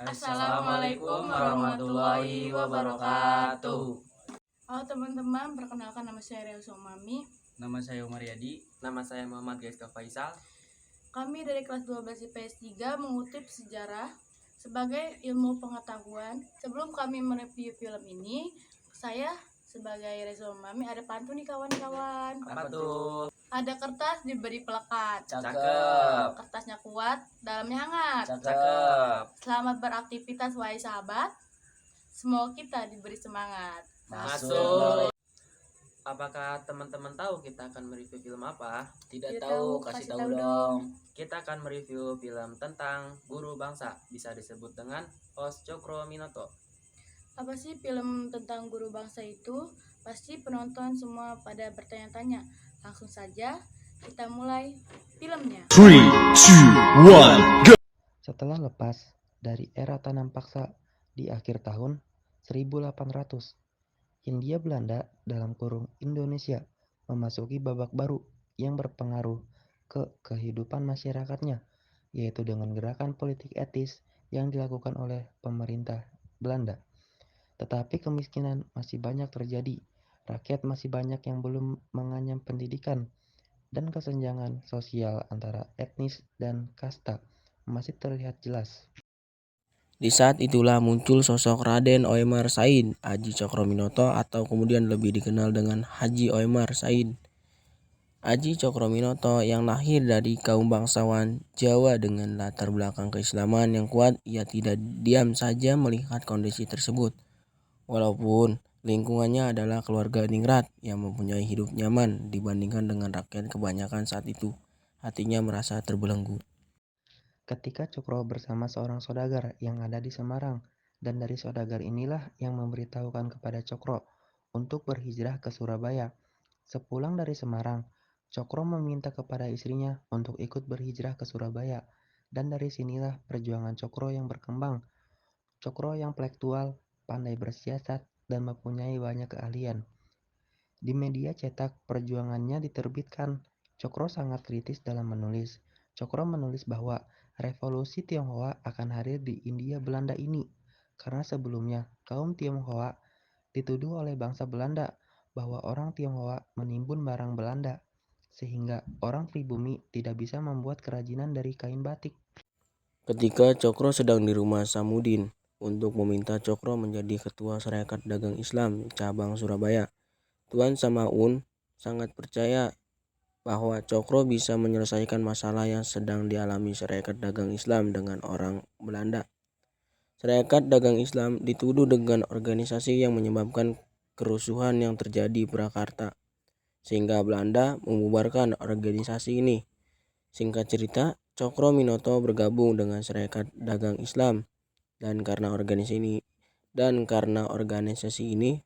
Assalamualaikum warahmatullahi wabarakatuh. Halo teman-teman, perkenalkan nama saya Rea Somami. Nama saya Umar Yadi. Nama saya Muhammad Geska Faisal. Kami dari kelas 12 IPS 3 mengutip sejarah sebagai ilmu pengetahuan. Sebelum kami mereview film ini, saya sebagai Rea Somami ada pantun nih kawan-kawan. Apa tuh? Ada kertas diberi pelekat. Cakep. Kertasnya kuat, dalamnya hangat. Cakep. Selamat beraktivitas wahai sahabat. Semoga kita diberi semangat. Masuk. Apakah teman-teman tahu kita akan mereview film apa? Tidak tahu, kasih tahu dong. Kita akan mereview film tentang guru bangsa, bisa disebut dengan Os Cokroaminoto. Apa sih film tentang guru bangsa itu? Pasti penonton semua pada bertanya-tanya. Langsung saja kita mulai filmnya. 3, 2, 1, go! Setelah lepas dari era tanam paksa di akhir tahun 1800, Hindia Belanda dalam kurung Indonesia memasuki babak baru yang berpengaruh ke kehidupan masyarakatnya, yaitu dengan gerakan politik etis yang dilakukan oleh pemerintah Belanda. Tetapi kemiskinan masih banyak terjadi, rakyat masih banyak yang belum menganyam pendidikan, dan kesenjangan sosial antara etnis dan kasta masih terlihat jelas. Di saat itulah muncul sosok Raden Oemar Said Aji Cokroaminoto atau kemudian lebih dikenal dengan Haji Oemar Said. Aji Cokroaminoto yang lahir dari kaum bangsawan Jawa dengan latar belakang keislaman yang kuat, ia tidak diam saja melihat kondisi tersebut. Walaupun lingkungannya adalah keluarga ningrat yang mempunyai hidup nyaman dibandingkan dengan rakyat kebanyakan saat itu, hatinya merasa terbelenggu. Ketika Cokro bersama seorang saudagar yang ada di Semarang, dan dari saudagar inilah yang memberitahukan kepada Cokro untuk berhijrah ke Surabaya. Sepulang dari Semarang, Cokro meminta kepada istrinya untuk ikut berhijrah ke Surabaya, dan dari sinilah perjuangan Cokro yang berkembang. Cokro yang intelektual, pandai bersiasat, dan mempunyai banyak keahlian. Di media cetak perjuangannya diterbitkan, Cokro sangat kritis dalam menulis. Cokro menulis bahwa revolusi Tionghoa akan hadir di Hindia Belanda ini, karena sebelumnya kaum Tionghoa dituduh oleh bangsa Belanda bahwa orang Tionghoa menimbun barang Belanda, sehingga orang pribumi tidak bisa membuat kerajinan dari kain batik. Ketika Cokro sedang di rumah Samudin untuk meminta Cokro menjadi ketua Sarekat Dagang Islam cabang Surabaya, Tuan Samaun sangat percaya bahwa Cokro bisa menyelesaikan masalah yang sedang dialami Sarekat Dagang Islam dengan orang Belanda. Sarekat Dagang Islam dituduh dengan organisasi yang menyebabkan kerusuhan yang terjadi di Purwakarta, sehingga Belanda membubarkan organisasi ini. Singkat cerita, Cokroaminoto bergabung dengan Sarekat Dagang Islam, dan karena organisasi ini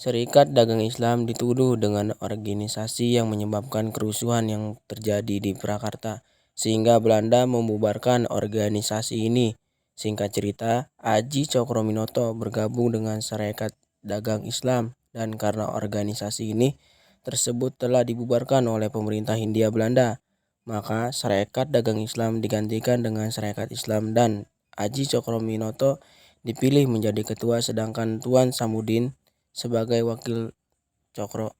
Serikat Dagang Islam dituduh dengan organisasi yang menyebabkan kerusuhan yang terjadi di Purwakarta, sehingga Belanda membubarkan organisasi ini. Singkat cerita, Aji Cokroaminoto bergabung dengan Sarekat Dagang Islam, dan karena organisasi ini tersebut telah dibubarkan oleh pemerintah Hindia Belanda, maka Sarekat Dagang Islam digantikan dengan Sarekat Islam dan Aji Cokroaminoto dipilih menjadi ketua, sedangkan Tuan Samudin sebagai wakil Cokro.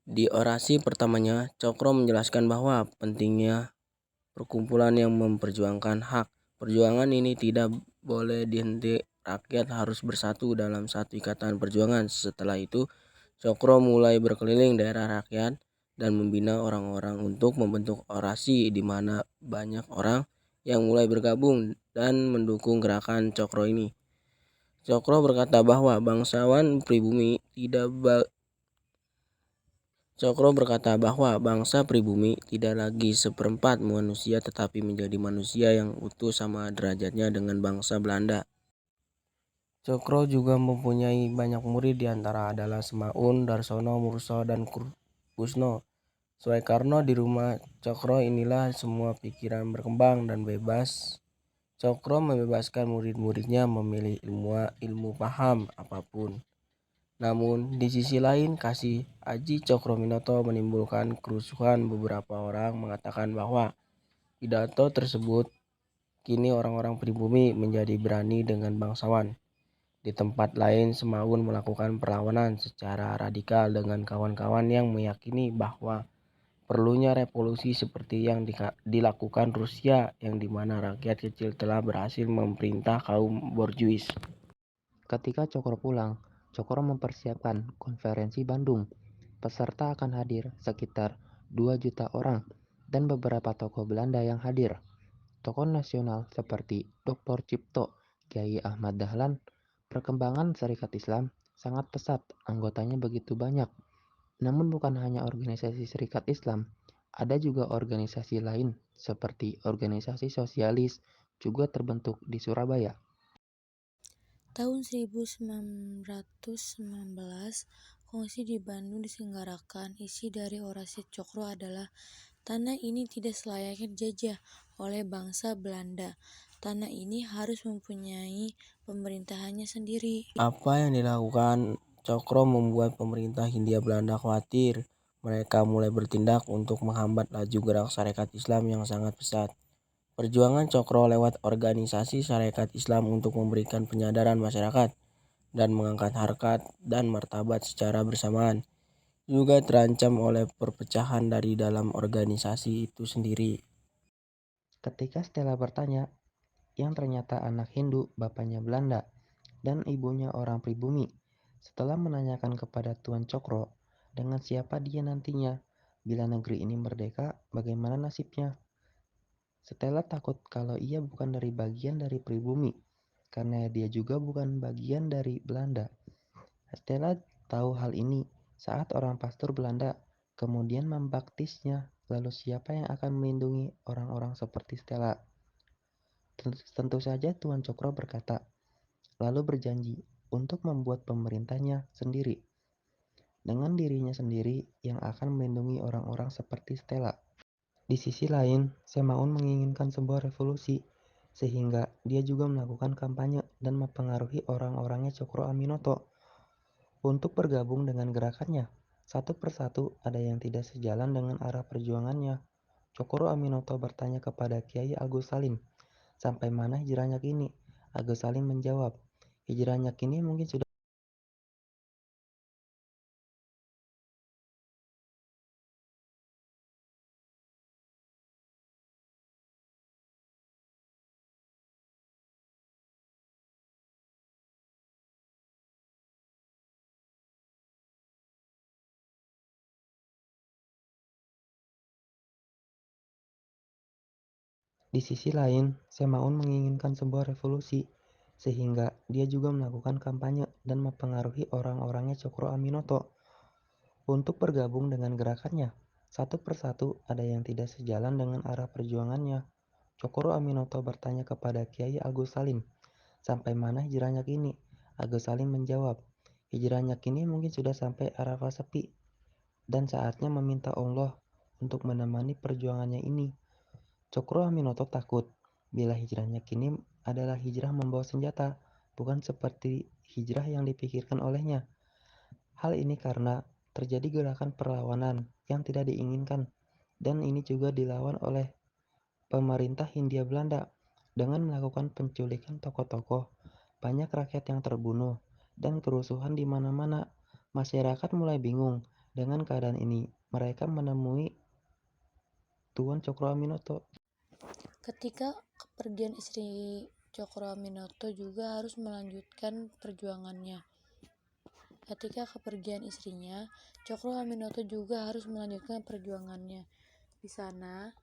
Di orasi pertamanya, Cokro menjelaskan bahwa pentingnya perkumpulan yang memperjuangkan hak. Perjuangan ini tidak boleh dihentikan, rakyat harus bersatu dalam satu ikatan perjuangan. Setelah itu, Cokro mulai berkeliling daerah rakyat dan membina orang-orang untuk membentuk orasi di mana banyak orang yang mulai bergabung dan mendukung gerakan Cokro ini. Cokro berkata bahwa bangsa pribumi tidak lagi seperempat manusia tetapi menjadi manusia yang utuh sama derajatnya dengan bangsa Belanda. Cokro juga mempunyai banyak murid, di antara adalah Semaun, Darsono, Murso, dan Kusno. Soekarno di rumah Cokro inilah semua pikiran berkembang dan bebas. Cokro membebaskan murid-muridnya memilih ilmu paham apapun. Namun di sisi lain, kasih Aji Cokroaminoto menimbulkan kerusuhan. Beberapa orang mengatakan bahwa pidato tersebut kini orang-orang pribumi menjadi berani dengan bangsawan. Di tempat lain, Semaun melakukan perlawanan secara radikal dengan kawan-kawan yang meyakini bahwa perlunya revolusi seperti yang dilakukan Rusia, yang dimana rakyat kecil telah berhasil memerintah kaum borjuis. Ketika Cokro pulang, Cokro mempersiapkan konferensi Bandung. Peserta akan hadir sekitar 2 juta orang dan beberapa tokoh Belanda yang hadir. Tokoh nasional seperti Dr. Cipto, Kiai Ahmad Dahlan. Perkembangan Serikat Islam sangat pesat, anggotanya begitu banyak. Namun bukan hanya organisasi Serikat Islam, ada juga organisasi lain seperti organisasi sosialis juga terbentuk di Surabaya. Tahun 1919, kongsi di Bandung diselenggarakan. Isi dari orasi Cokro adalah, tanah ini tidak selayaknya dijajah oleh bangsa Belanda. Tanah ini harus mempunyai pemerintahannya sendiri. Apa yang dilakukan Cokro membuat pemerintah Hindia Belanda khawatir. Mereka mulai bertindak untuk menghambat laju gerak Sarekat Islam yang sangat pesat. Perjuangan Cokro lewat organisasi Sarekat Islam untuk memberikan penyadaran masyarakat dan mengangkat harkat dan martabat secara bersamaan juga terancam oleh perpecahan dari dalam organisasi itu sendiri. Ketika Stella bertanya, yang ternyata anak Hindu, bapaknya Belanda, dan ibunya orang pribumi. Setelah menanyakan kepada Tuan Cokro, dengan siapa dia nantinya, bila negeri ini merdeka, bagaimana nasibnya? Stella takut kalau ia bukan dari bagian dari pribumi, karena dia juga bukan bagian dari Belanda. Stella tahu hal ini saat orang pastor Belanda kemudian membaptisnya. Lalu siapa yang akan melindungi orang-orang seperti Stella? Tentu saja Tuan Cokro berkata, lalu berjanji untuk membuat pemerintahnya sendiri, dengan dirinya sendiri yang akan melindungi orang-orang seperti Stella. Di sisi lain, Semaun menginginkan sebuah revolusi, sehingga dia juga melakukan kampanye dan mempengaruhi orang-orangnya Cokro Aminoto untuk bergabung dengan gerakannya. Satu persatu ada yang tidak sejalan dengan arah perjuangannya. Cokro Aminoto bertanya kepada Kiai Agus Salim, sampai mana hijrahnya kini? Agus Salim menjawab, hijrahnya kini mungkin sudah Di sisi lain, Semaun menginginkan sebuah revolusi, sehingga dia juga melakukan kampanye dan mempengaruhi orang-orangnya Cokro Aminoto untuk bergabung dengan gerakannya. Satu persatu ada yang tidak sejalan dengan arah perjuangannya. Cokro Aminoto bertanya kepada Kiai Agus Salim, sampai mana hijrahnya kini? Agus Salim menjawab, hijrahnya kini mungkin sudah sampai Arafah sepi, dan saatnya meminta Allah untuk menemani perjuangannya ini. Cokro Aminoto takut bila hijrahnya kini adalah hijrah membawa senjata, bukan seperti hijrah yang dipikirkan olehnya. Hal ini karena terjadi gerakan perlawanan yang tidak diinginkan, dan ini juga dilawan oleh pemerintah Hindia Belanda dengan melakukan penculikan tokoh-tokoh. Banyak rakyat yang terbunuh dan kerusuhan di mana-mana. Masyarakat mulai bingung dengan keadaan ini. Mereka menemui Tuan Cokro Aminoto. Ketika kepergian istri Cokro Aminoto juga harus melanjutkan perjuangannya. Ketika kepergian istrinya, Cokro Aminoto juga harus melanjutkan perjuangannya. Di sana,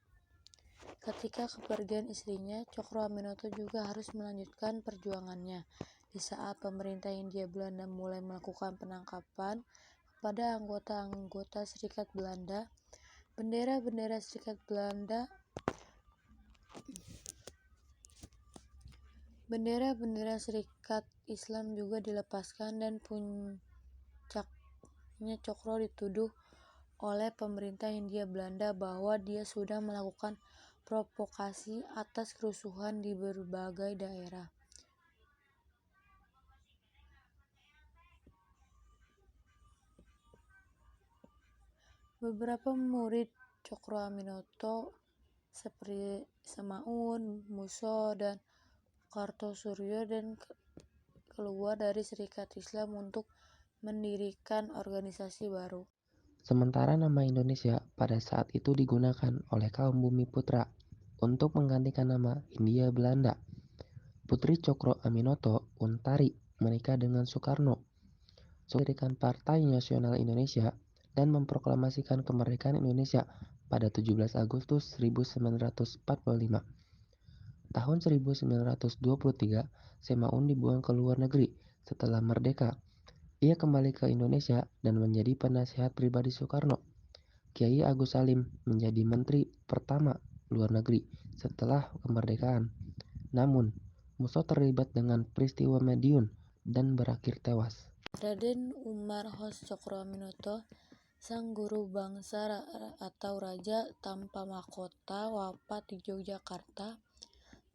ketika kepergian istrinya, Cokro Aminoto juga harus melanjutkan perjuangannya. Di saat pemerintah Hindia Belanda mulai melakukan penangkapan kepada anggota-anggota Serikat Belanda, bendera-bendera Serikat Belanda Bendera-bendera Serikat Islam juga dilepaskan dan puncaknya Cokro dituduh oleh pemerintah Hindia Belanda bahwa dia sudah melakukan provokasi atas kerusuhan di berbagai daerah. Beberapa murid Cokro Aminoto seperti Semaun, Muso, dan Kartosuryo dan keluar dari Serikat Islam untuk mendirikan organisasi baru. Sementara nama Indonesia pada saat itu digunakan oleh kaum Bumiputra untuk menggantikan nama Hindia Belanda. Putri Cokro Aminoto Untari menikah dengan Soekarno, mendirikan Partai Nasional Indonesia dan memproklamasikan kemerdekaan Indonesia pada 17 Agustus 1945. Tahun 1923, Semaun dibuang ke luar negeri setelah merdeka. Ia kembali ke Indonesia dan menjadi penasihat pribadi Soekarno. Kiai Agus Salim menjadi menteri pertama luar negeri setelah kemerdekaan. Namun, Muso terlibat dengan peristiwa Madiun dan berakhir tewas. Raden Umar Hos Cokroaminoto, sang guru bangsa atau raja tanpa mahkota, wafat di Yogyakarta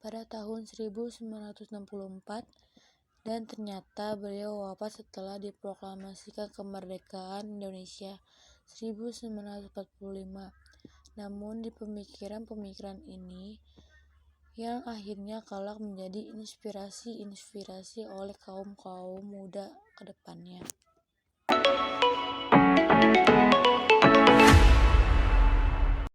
pada tahun 1964, dan ternyata beliau wafat setelah diproklamasikan kemerdekaan Indonesia 1945. Namun di pemikiran ini yang akhirnya kelak menjadi inspirasi oleh kaum muda ke depannya.